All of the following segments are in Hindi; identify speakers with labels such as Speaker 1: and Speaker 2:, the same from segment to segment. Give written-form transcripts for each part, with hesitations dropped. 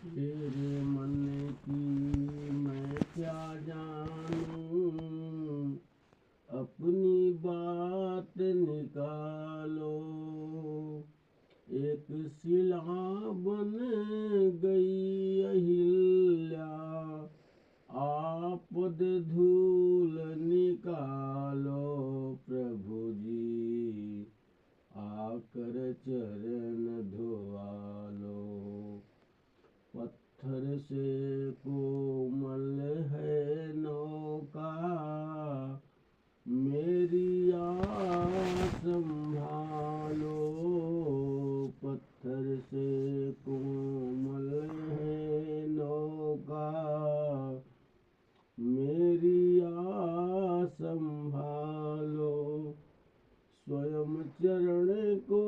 Speaker 1: तेरे मन की मैं क्या जानूं, अपनी बात निकालो। एक शिला बन गई अहिल्या, आपद धूल निकालो। प्रभु जी आकर चरण धोवा लो। पत्थर से कोमल है नौका, मेरी आस संभालो। पत्थर से कोमल है नौका, मेरी आस संभालो। स्वयं चरण को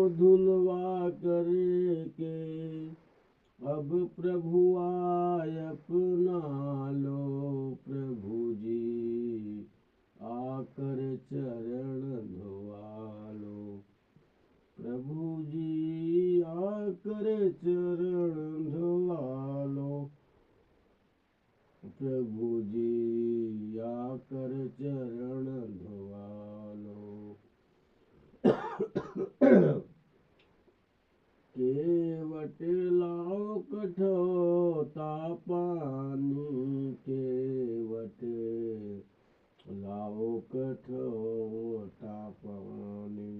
Speaker 1: धुलवा करके अब प्रभु आय अपना लो। प्रभु जी आकर चरण धोवा लो। प्रभु जी आकर चरण धोवा लो। प्रभु जी आकर चरण धोवा लो। केवट लाओ कठोता पानी, केवट लाओ कठोता पानी।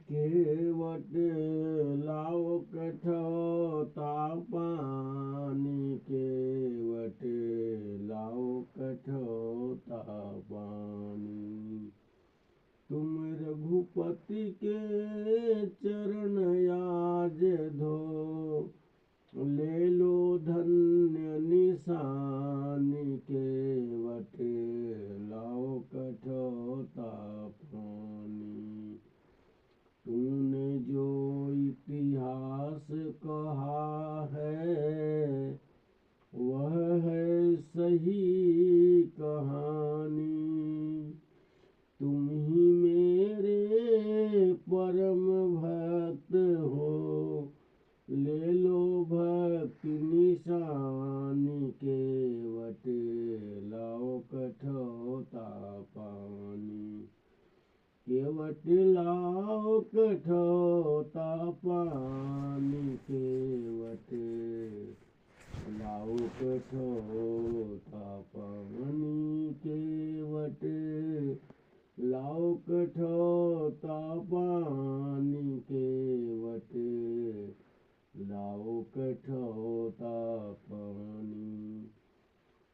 Speaker 1: केवट लाओ कठोता पानी, केवट लाओ कठोता पानी। तुम रघुपति के चरण आज धो, ले लो धन्य निशानी। केवट लाओ कठोता पानी। तूने जो इतिहास कहा है, वह है सही कहानी। तुम ही मेरे परम भक्त हो, ले लो भक्ति निशानी। केवट लाओ कठोता पानी, केवट लाओ कठोता पानी। केवट लाओ कठोता पानी, केवट लाओ कठोता पानी। केवट लाओ कठोता पानी।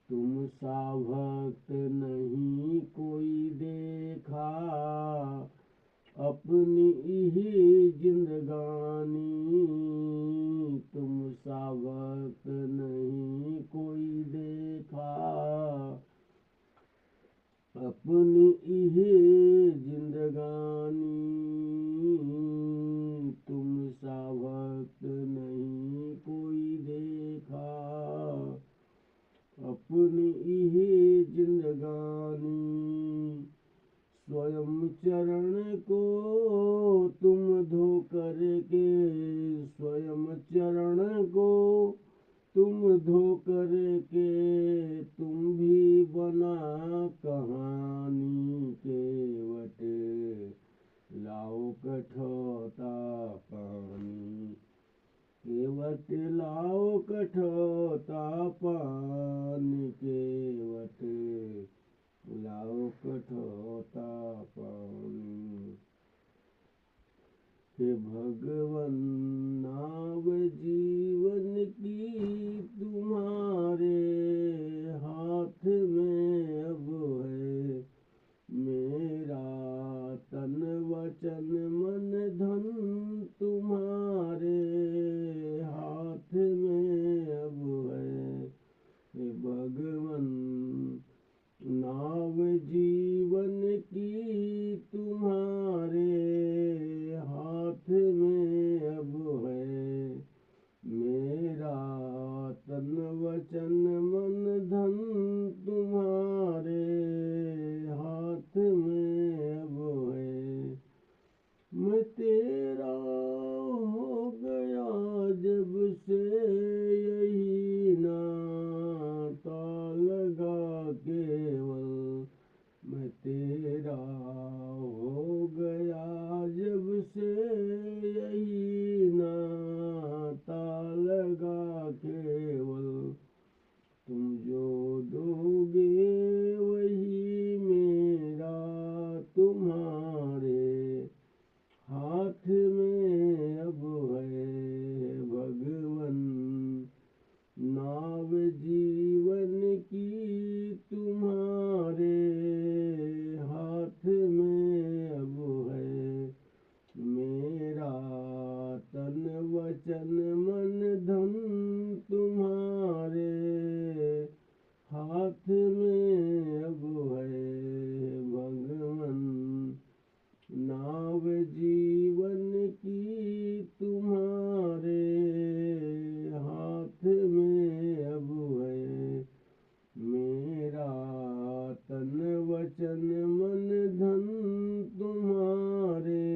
Speaker 1: तुम सा भक्त नहीं कोई देखा, अपनी ही जिंदगानी। तुम सा भक्त नहीं कोई देखा, अपनी ही जिंदगानी। तुम सा भक्त नहीं कोई देखा, अपनी ही जिंदगानी। स्वयं चरण को तुम धो करके, स्वयं चरण को तुम धो करके, तुम भी बना कहानी। केवट लाओ कठोता पानी, केवट लाओ कठोता पानी। केवट लाओ कठोता पानी। हे भगवन नाव जीवन की तुम्हारे हाथ में अब है। मेरा तन वचन मन धन तुम्हारे हाथ में अब है। हे भगवन नाव जीवन की तुम्हारे हाथ में अब है। मेरा तन वचन मन धन तुम्हारे हाथ में अब है। वचन मन धन तुम्हारे हाथ में अब है भगवन। नाव जीवन की तुम्हारे हाथ में अब है। मेरा तन वचन मन धन तुम्हारे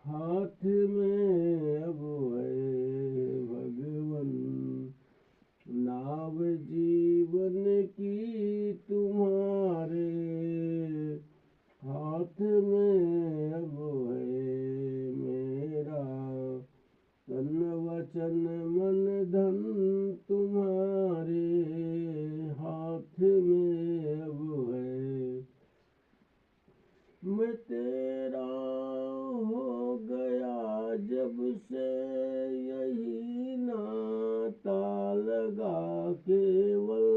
Speaker 1: हाथ में अब है भगवन। नाव जीवन की तुम्हारे हाथ में अब है। मेरा तन वचन मन धन तुम्हारे हाथ में अब है। मैं तेरा हो गया जब से यही नाता लगा केवल।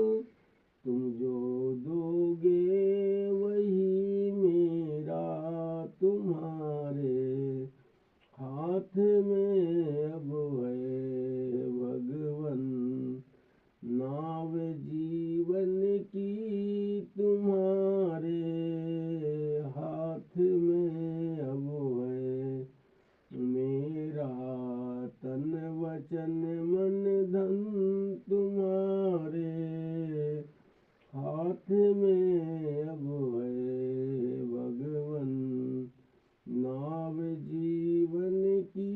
Speaker 1: तुम जो दोगे वही मेरा तुम्हारे हाथ में अब है भगवन। नाव जीवन की तुम्हारे हाथ में अब है। मेरा तन वचन मन धन तुम्हारे हाथ में अब है भगवन। नाव जीवन की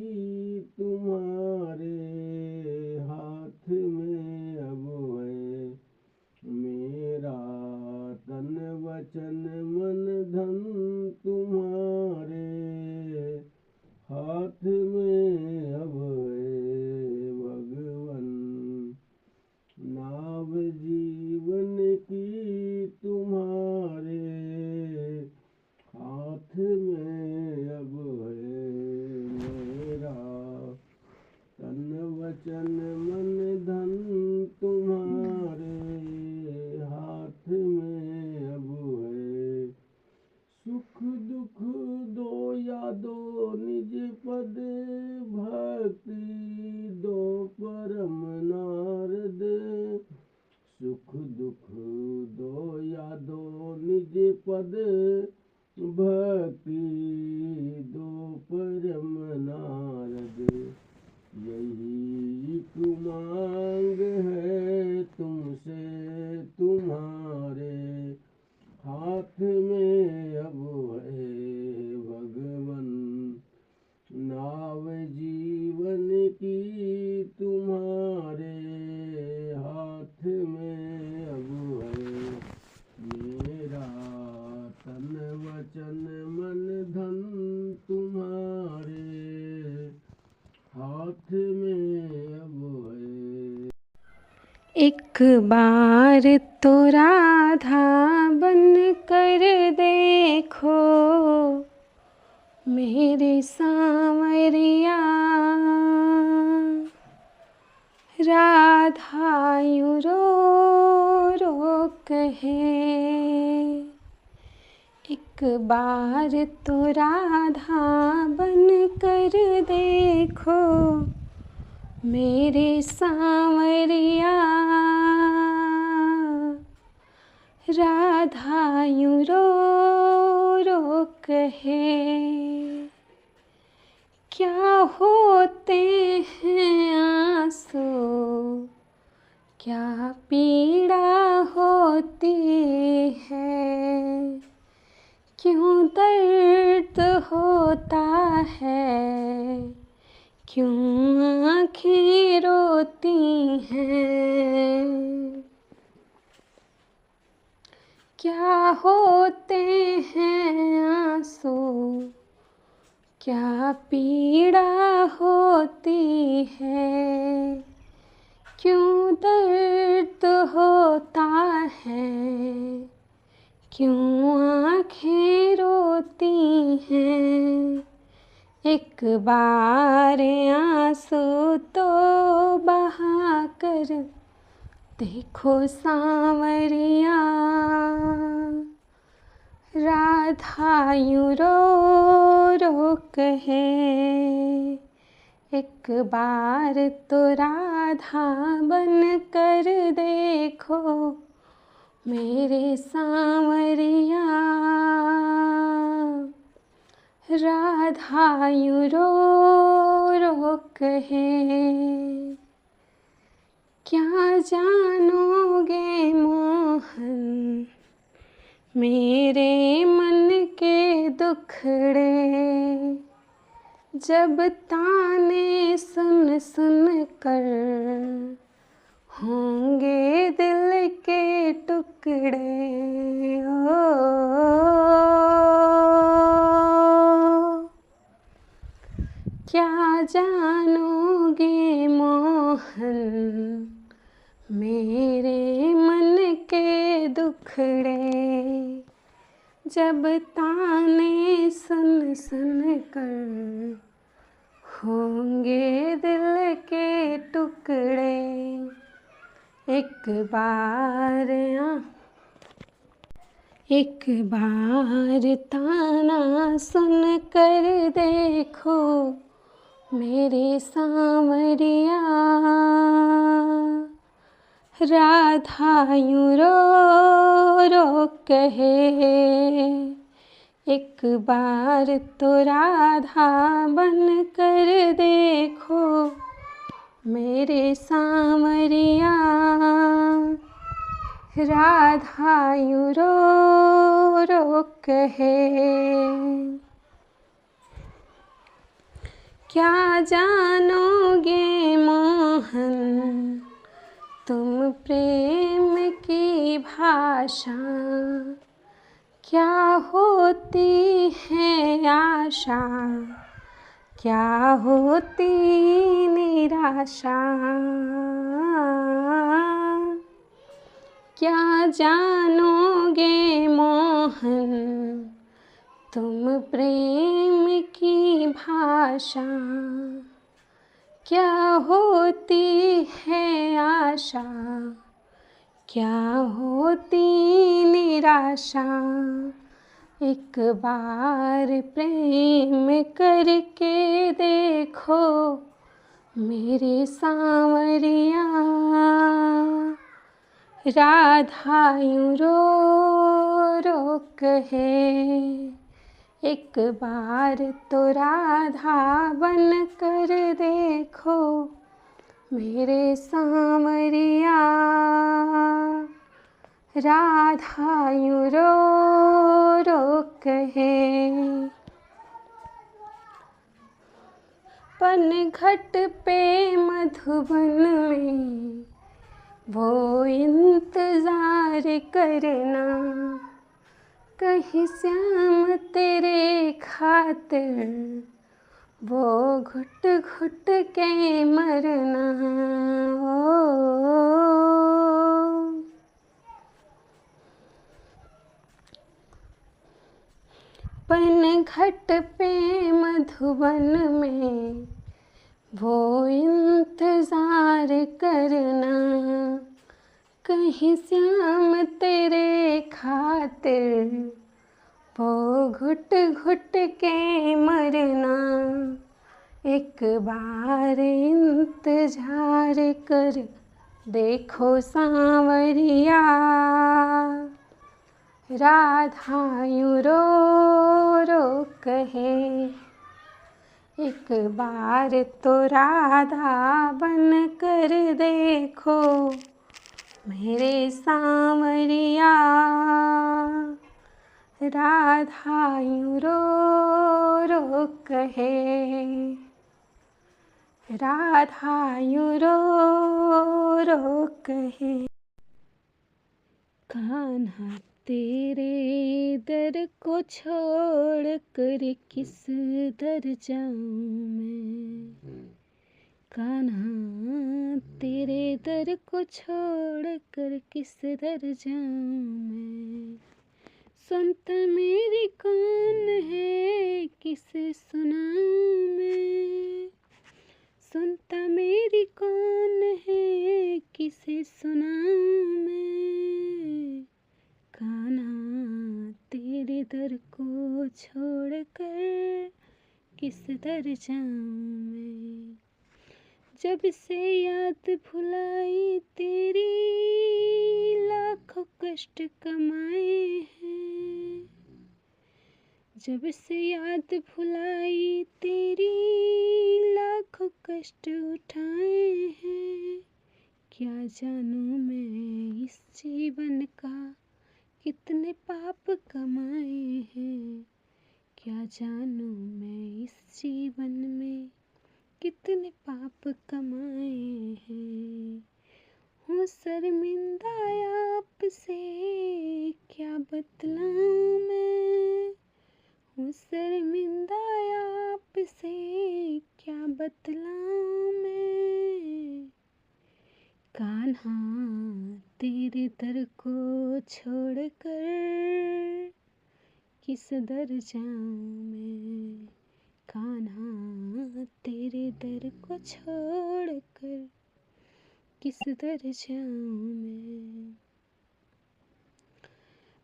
Speaker 1: तुम्हारे हाथ में अब है। मेरा तन वचन मन धन तुम्हारे हाथ में अब है भगवन। नाव जीवन की तुम्हारे हाथ में अब है। मेरा तन वचन मन धन तुम्हारे हाथ में अब है। सुख दुख दो या दो निज पद भक्ति दो परम नारद। सुख दुख दो या दो निज पद भक्ति दो परम नारद। यही एक मांग है तुमसे तुम्हारे हाथ में अब है भगवन। नाव जीवन की तुम्हारे हाथ में अब है। मेरा तन वचन मन धन तुम्हारे हाथ में अब है।
Speaker 2: एक बार तो राधा बन कर देखो मेरे सांवरिया। राधा यूं रो रो कहे। एक बार तो राधा बन कर देखो मेरे सांवरिया। राधा यूं रो रो कहे। क्या होते हैं आंसू क्या पीड़ा होती है। क्यों दर्द होता है क्यों आँखें रोती हैं। क्या होते हैं आंसू क्या पीड़ा होती है। क्यों दर्द होता है क्यों आँखें रोती हैं। एक बार आंसू तो बहा कर देखो सांवरिया। राधा यूं रो रो कहे। एक बार तो राधा बन कर देखो मेरे सांवरिया। राधा यूं रो रो कहे, क्या जानोगे मोहन मेरे मन के दुखड़े। जब ताने सुन सुन कर होंगे दिल के टुकड़े। ओ क्या जानोगे मोहन मेरे मन के दुखड़े। जब ताने सुन सुन कर होंगे दिल के टुकड़े। एक बार ताना सुन कर देखो मेरे सांवरिया। राधा यूं रो रो कहे, एक बार तो राधा बन कर देखो मेरे सांवरिया। राधा यूं रो रो कहे, क्या जानोगे मोहन तुम प्रेम की भाषा। क्या होती है आशा, क्या होती निराशा। क्या जानोगे मोहन तुम प्रेम की भाषा। क्या होती है आशा, क्या होती निराशा। एक बार प्रेम करके देखो मेरे सांवरिया। राधा यूं रो रो कहे, एक बार तो राधा बन कर देखो मेरे सांवरिया। राधा यूं रो रो कहे, पनघट पे मधुबन में वो इंतजार करना। कहीं श्याम तेरे खातिर वो घुट घुट के मरना। ओ पनघट पे मधुबन में वो इंतजार करना। कहीं श्याम तेरे खातिर वो घुट घुट के मरना। एक बार इंतजार कर देखो सांवरिया। राधा यूं रो रो कहे, एक बार तो राधा बन कर देखो मेरे सांवरिया। राधा यूं रो रो कहे, राधा यूं रो रो कहे। कान्हा तेरे दर को छोड़ कर किस दर जाऊं मैं। कान्हा तेरे दर को छोड़ कर किस दर जाऊं मैं। सुनता मेरी कौन है किसे सुनाऊं मैं। सुनता मेरी कौन है किसे सुनाऊं मैं। कान्हा तेरे दर को छोड़ कर किस दर जाऊं मैं। जब से याद भुलाई तेरी, लाखों कष्ट कमाए हैं। जब से याद भुलाई तेरी, लाखों कष्ट उठाए हैं। क्या जानूं मैं इस जीवन का कितने पाप कमाए हैं। क्या जानूं मैं इस जीवन में कितने पाप कमाए हैं। हूँ शर्मिंदा आपसे क्या बतलाऊं मैं। हूँ शर्मिंदा आपसे क्या बतलाऊं मैं। कान्हा तेरे दर को छोड़कर किस दर जाऊं मैं। कान्हा तेरे दर को छोड़कर किस दर जाऊं मैं।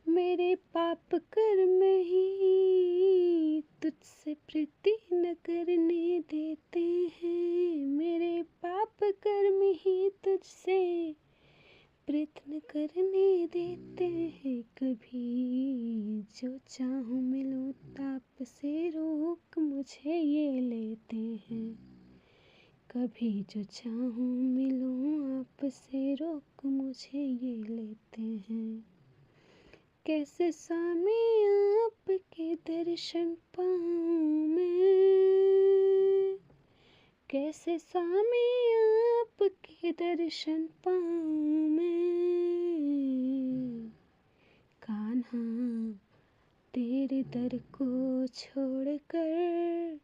Speaker 2: मेरे पाप कर्म ही तुझसे प्रीति न करने देते हैं। मेरे पाप कर्म ही तुझसे प्रीत न करने देते हैं। कभी जो चाहूं मिलूं ताप से रोक मुझे ये लेते हैं। कभी जो चाहूं मिलूं आपसे रोक मुझे ये लेते हैं। कैसे स्वामी आपके दर्शन पाऊं मैं। कैसे स्वामी आपके दर्शन पाऊं मैं। कान्हा तेरे दर को छोड़कर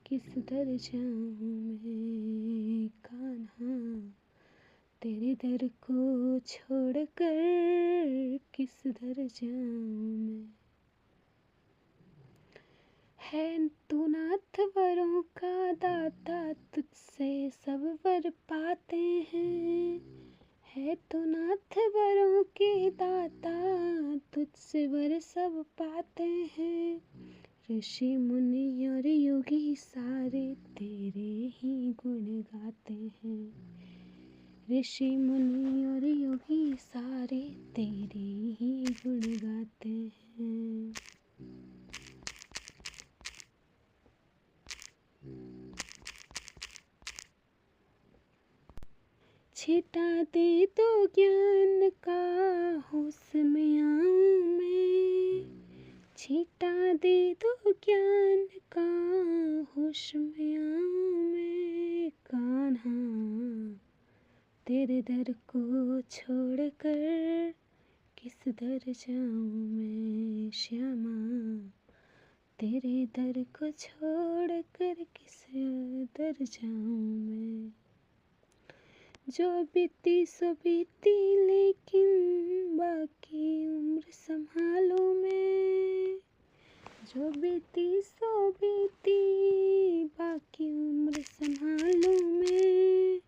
Speaker 2: किस दर जाऊं मैं। कान्हा तेरे दर को छोड़कर किस दर जाऊं मैं। है तू नाथ वरों का दाता, तुझसे सब वर पाते हैं। है तू नाथ वरों के दाता, तुझसे वर सब पाते हैं। ऋषि मुनि और योगी सारे तेरे ही गुण गाते हैं। ऋषि मुनि और योगी सारे तेरे ही गुण गाते हैं। छिटा दे तो ज्ञान का होश में आऊं मैं। छिटा दे तो ज्ञान का होश में आऊं मैं। कान्हा तेरे दर को छोड़कर किस दर जाऊं मैं। श्यामा तेरे दर को छोड़कर किस दर जाऊं मैं। जो बीती सो बीती लेकिन बाकी उम्र संभालूं मैं। जो बीती सो बीती बाकी उम्र संभालूं मैं।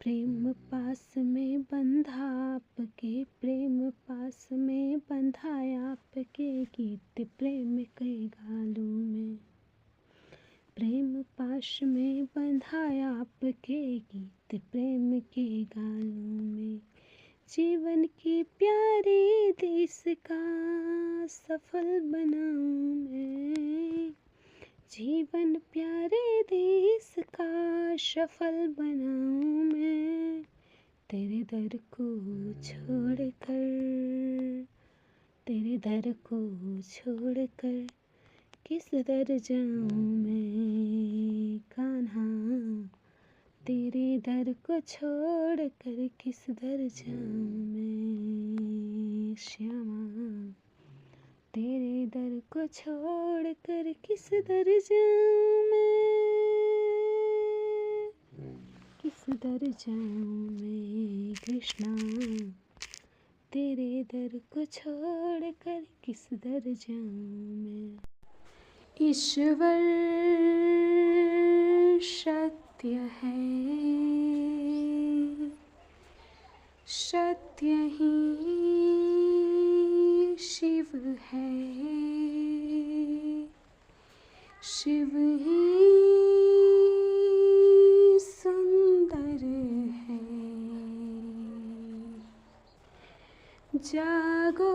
Speaker 2: प्रेम पास में बंधा आपके, प्रेम पास में बंधा आपके, गीत प्रेम के गालूं मैं। प्रेम पाश में बंधा आपके, गीत प्रेम के गालों में। जीवन के प्यारे देश का सफल बनाऊं मैं। जीवन प्यारे देश का सफल बनाऊं मैं। तेरे दर को छोड़कर, तेरे दर को छोड़कर किस दर जाऊं मैं। कान्हा तेरे दर को छोड़कर किस दर जाऊं मैं। श्यामा तेरे दर को छोड़कर किस दर जाऊं मैं। किस दर जाऊं मैं। कृष्णा तेरे दर को छोड़कर किस दर जाऊं मैं। ईश्वर सत्य है, सत्य ही शिव है। शिव ही सुंदर है। जागो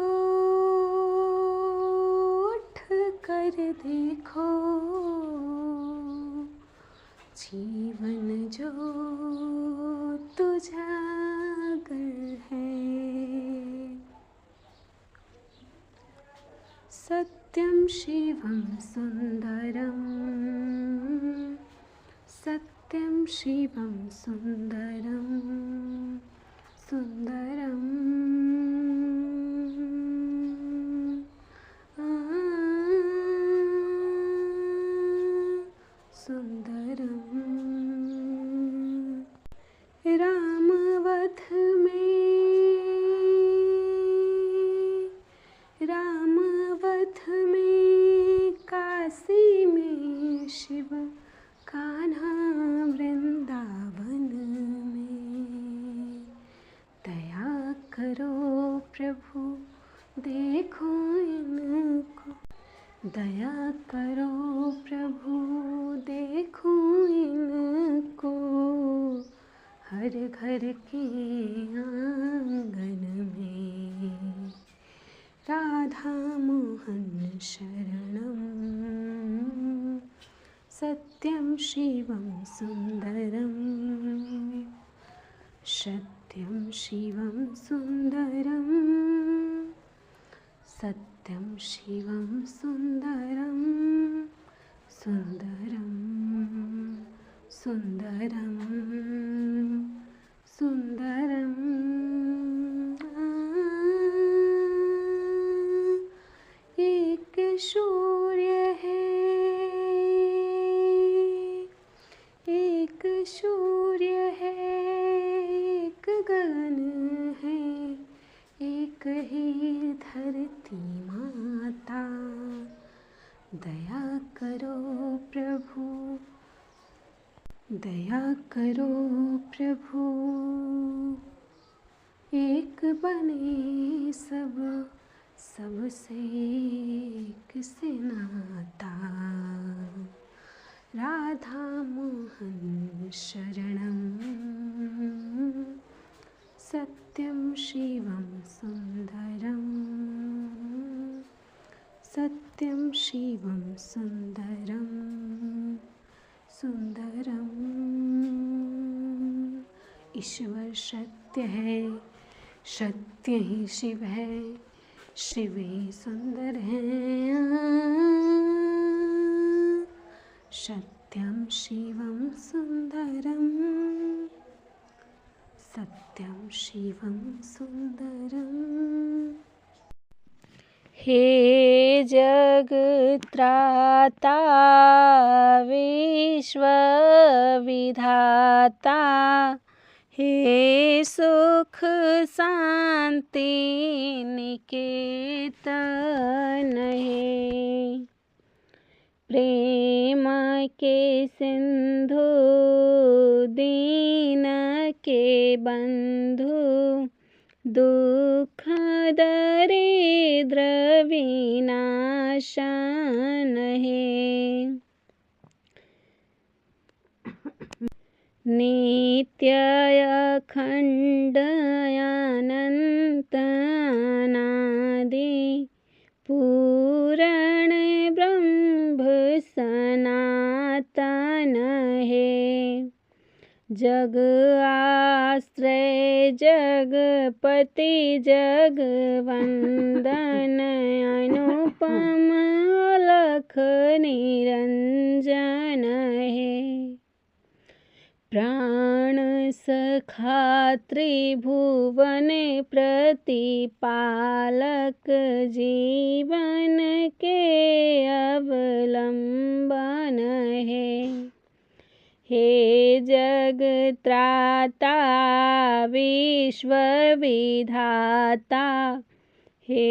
Speaker 2: उठ कर देखो, जीवन जो तुझागर है। सत्यं शिवं सुंदरं, सत्यं शिवं सुंदरं, सुंदरं सुंदरं। रामवध में काशी में शिव, कान्हा वृंदावन में। दया करो प्रभु देखो इनको, दया करो प्रभु देखो इनको, हर घर के आंगन में। राधा मोहन शरणं, सत्यं शिवं सुंदरं, सत्यं शिवं सुंदरं, सत्यं शिवं सुंदरं, सुंदरं सुंदरं सुंदरं। एक सूर्य है, एक सूर्य है, एक गगन है, एक ही धरती माता। दया करो प्रभु, दया करो प्रभु, एक बने सब, सबसे एक से नाता। राधा मोहन शरणं, सत्यं शिवं सुंदरं, सत्यं शिवं सुंदरं, सुंदरं। ईश्वर सत्य है, सत्य ही शिव है, शिव ही सुंदर है। सत्यं शिवं सुंदरं, सत्यं शिवं सुंदरं। हे जगत्राता विश्वविधाता, हे सुख शांति निकेतन हे। प्रेम के सिंधु दीन के बंधु, दुख दरिद्र विनाशन है। नित्य अखंड अनंत अनादि, पूर्ण ब्रह्म सनातन है। जग आश्रय जगपति जगवंदन, अनुपम अलख निरंजन है। प्राण सखा त्रिभुवन प्रतिपालक, जीवन के अवलंबन है। हे जगत्राता विश्वविधाता, हे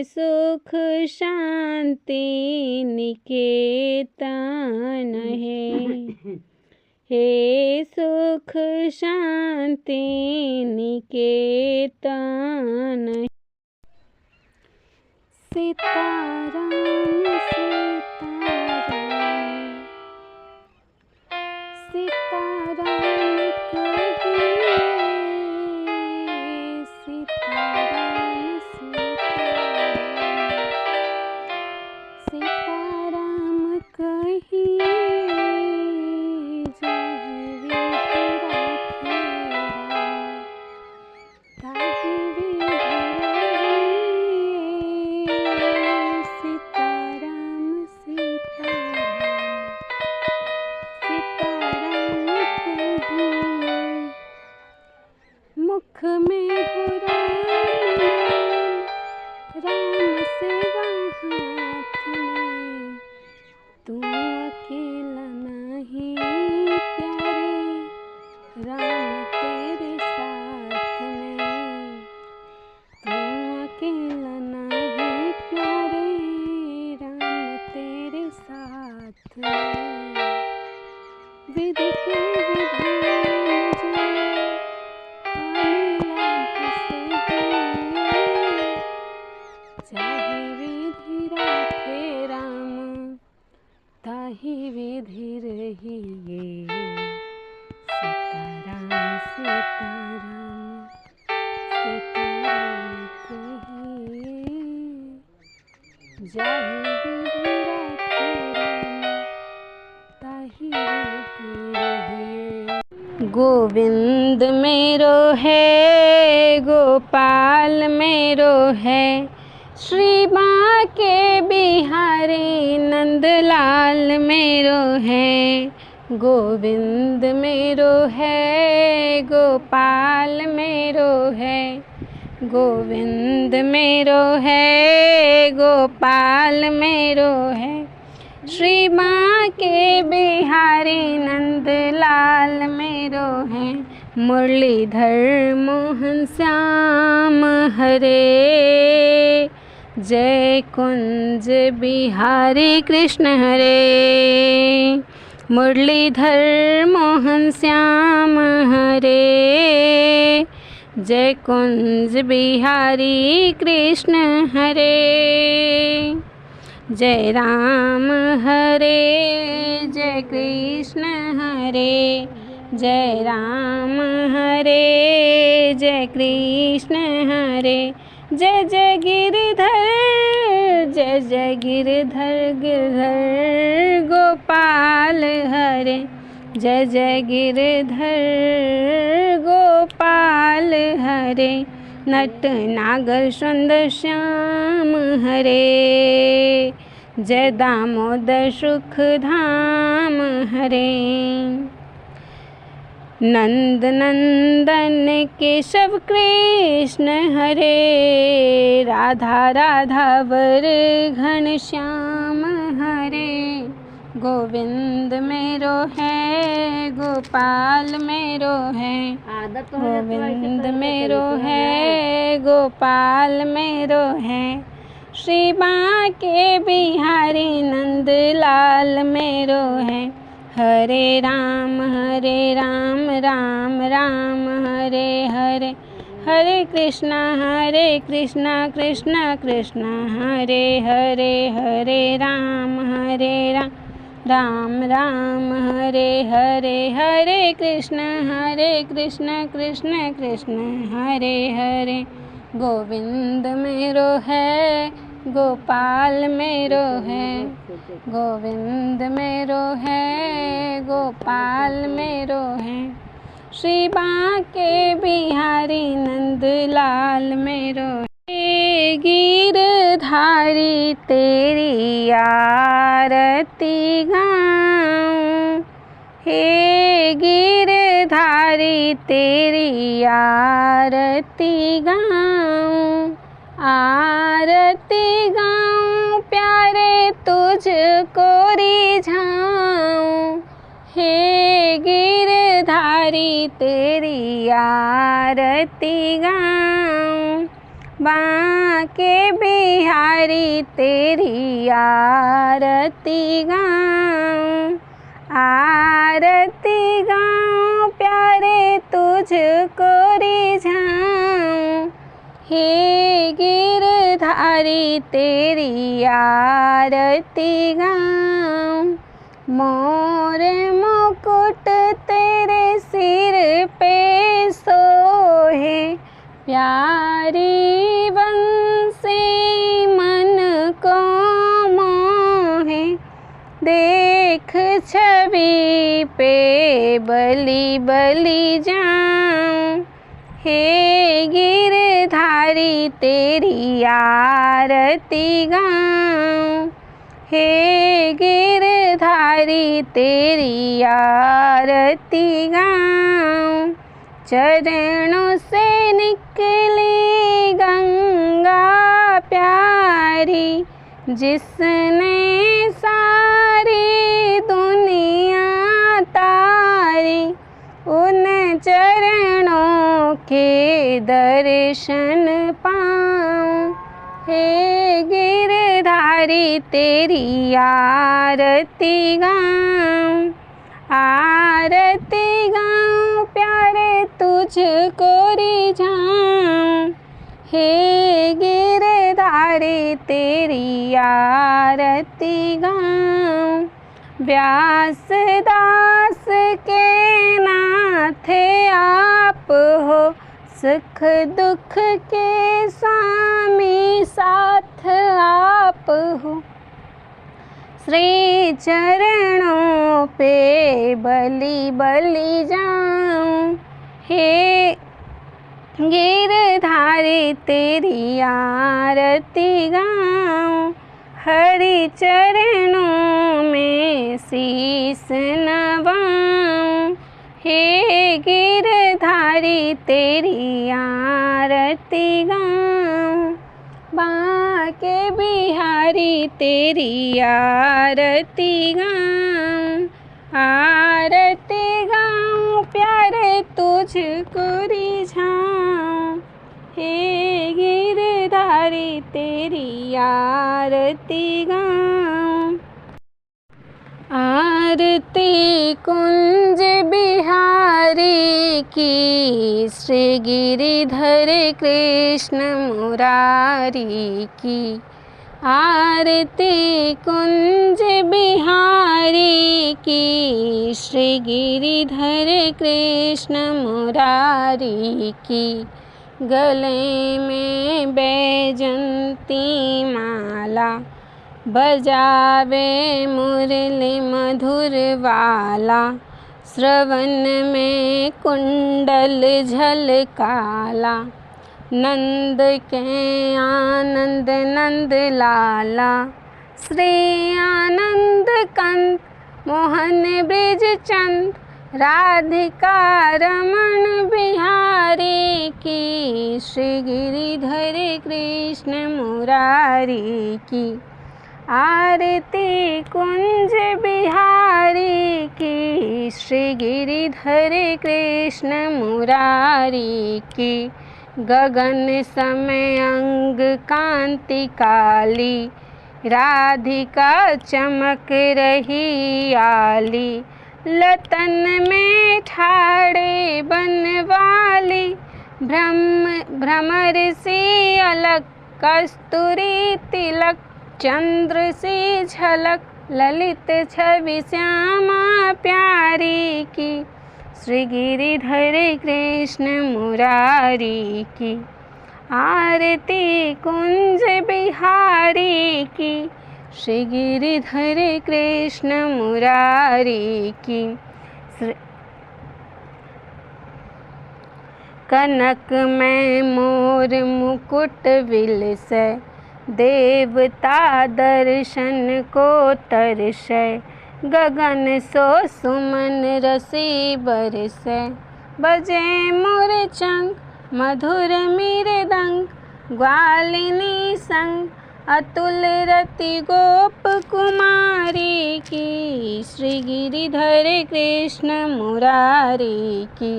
Speaker 2: सुख शांति निकेतन है। हे सुख शांति निकेतन। सीताराम सीताराम। में विधि के विधान जो मिला चाहे विधि राखे राम ताही विधि रहिए। सीताराम सीताराम सीताराम कहिए जाहि विधि राखे राम ताहि विधि रहिए। गोविंद मेरो है गोपाल मेरो है श्री बांके बिहारी नंदलाल मेरो है। गोविंद मेरो है गोपाल मेरो है गोविंद मेरो है गोपाल मेरो है श्री बांके बिहारी नंदलाल मेरो है। मुरलीधर मोहन श्याम हरे जय कुंज बिहारी कृष्ण हरे। मुरलीधर मोहन श्याम हरे जय कुंज बिहारी कृष्ण हरे। जय राम हरे जय कृष्ण हरे जय राम हरे जय कृष्ण हरे। जय जय गिरधर जय जय गिरधर गिरधर गोपाल हरे जय जय गिरधर गोपाल हरे। नट नागर सुंदर श्याम हरे जय दामोदर सुख धाम हरे। नंद नंदन केशव कृष्ण हरे राधा राधावर घन श्याम हरे। गोविंद मेरो है गोपाल मेरो है गोविंद मेरो है गोपाल मेरो है श्री बांके बिहारी नंदलाल मेरो है। हरे राम राम राम हरे हरे हरे कृष्णा कृष्णा कृष्णा हरे हरे हरे राम राम राम हरे हरे हरे कृष्णा कृष्ण कृष्ण हरे हरे। गोविंद मेरो है गोपाल मेरो है गोविंद मेरो है गोपाल मेरो है श्री बांके बिहारी नंदलाल मेरो है। गिरधारी तेरी आरती गाऊं हे गिरधारी तेरी आरती गाऊं आरती गाऊं प्यारे तुझको रिझाऊं हे गिरधारी तेरी आरती गाऊं बांके बिहारी तेरी आरती गाऊं आरती गाऊं प्यारे तुझको रिझाऊं हे गिरधारी तेरी आरती गाऊं। मोर मुकुट तेरे सिर पे सोहे प्यारी बंसी मन को मोहे देख छवि पे बलि बलि जाऊं हे गिरधारी तेरी आरती गाऊं हे गिरधारी तेरी आरती गाऊं। चरणों से निकली गंगा प्यारी जिसने सारी दुनिया तारी उन चरणों के दर्शन पाऊं हे गिरधारी गिरधारी तेरी आरती गाऊं, आरती गाऊं प्यारे तुझको रिझाऊं। हे गिरधारी तेरी आरती गाऊं, व्यास दास के नाथ आप हो, सुख दुख के स्वामी साथ आप हो। श्री चरणों पे बलि बलि जाऊं, हे गिरधारी तेरी आरती गाऊं, हरि चरणों में शीस नवाऊं। हे गिरधारी तेरी आरती गाऊं, बांके बिहारी तेरी आरती गाऊं, आरती गाऊं प्यारे तुझको रिझाऊं। हे गिरधारी तेरी आरती गाऊं, आरती कुंज बिहारी की, श्री गिरिधर कृष्ण मुरारी की। आरती कुंज बिहारी की, श्री गिरिधर कृष्ण मुरारी की। गले में बैजंती माला, बजावे मुरली मधुर वाला। श्रवण में कुंडल झलकाला, नंद के आनंद नंद लाला। श्री आनंद कंद मोहन ब्रिज चंद, राधिका रमण बिहारी की। श्री गिरिधर कृष्ण मुरारी की। आरती कुंज बिहारी की, श्री गिरिधर कृष्ण मुरारी की। गगन समय अंग कांति काली, राधिका चमक रही आली। लतन में ठाड़े बनवाली, भ्रमर सी अलग कस्तूरी तिलक। चंद्र सी झलक ललित छवि श्यामा प्यारी की। श्री गिरिधर कृष्ण मुरारी की। आरती कुंज बिहारी की, श्री गिरिधर कृष्ण मुरारी की। कनक में मोर मुकुट विलसै, देवता दर्शन को तरसै। गगन सो सुमन रसी बरसै, बजे मोर चंग मधुर मृदंग। ग्वालिनी संग अतुल रति गोप कुमारी की। श्री गिरिधर कृष्ण मुरारी की।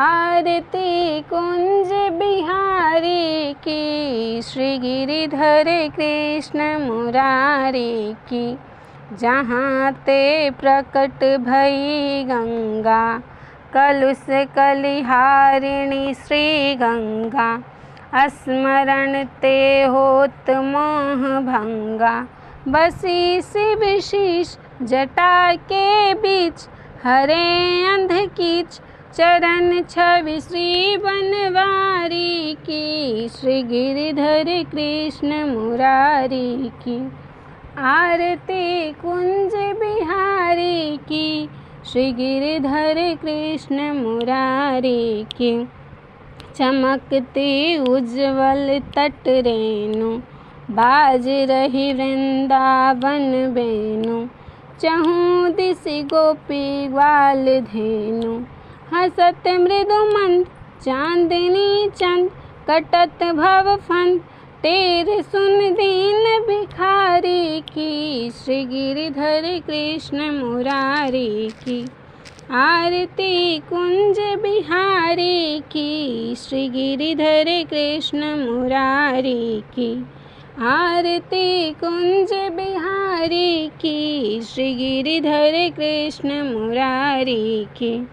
Speaker 2: आरती कुंज बिहारी की, श्री गिरिधर कृष्ण मुरारी की। जहाँ ते प्रकट भई गंगा, कलुष कलिहारिणी श्री गंगा। स्मरण ते होत मोह भंगा, बसी शिव शीश जटा के बीच। हरे अंध कीच चरण छवि श्री बनवारी की। श्री गिरिधर कृष्ण मुरारी की। आरती कुंज बिहारी की, श्री गिरिधर कृष्ण मुरारी की। चमकती उज्ज्वल तट रेणु, बाज रही वृंदावन बेनु। चहु दिशि गोपी ग्वाल धेनु, हसत मृदु मंद चांदनी चंद। कटत भव फंद तेर सुन दीन भिखारी की। श्री गिरिधर कृष्ण मुरारी की। आरती कुंज बिहारी की, श्री गिरिधर कृष्ण मुरारी की। आरती कुंज बिहारी की, श्री गिरिधर कृष्ण मुरारी की।